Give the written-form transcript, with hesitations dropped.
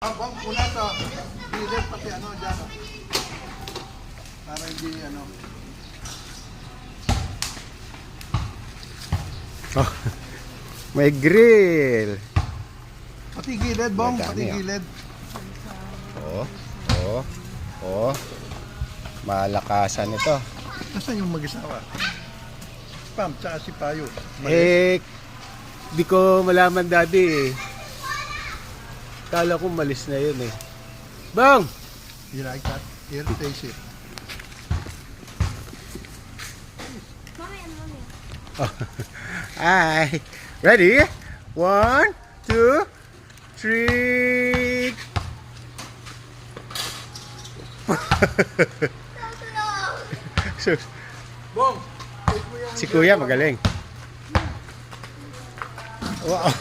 Habang una sa gilid pati ano dyan. Para hindi ano. Oh, may grill. Pati gilid, bong. Madami, Pati ah. gilid. Oh, oh, oh. Malakasan ito. Nasaan yung mag-isawa? Pam, tsaka si Payo. Di ko malaman daddy eh. Kala ko malis na yun eh. Bang! You like that? Here, taste it. Hi. Ready? 1, 2, 3. Bong! Take mo yung Si Kuya magaling. Wow.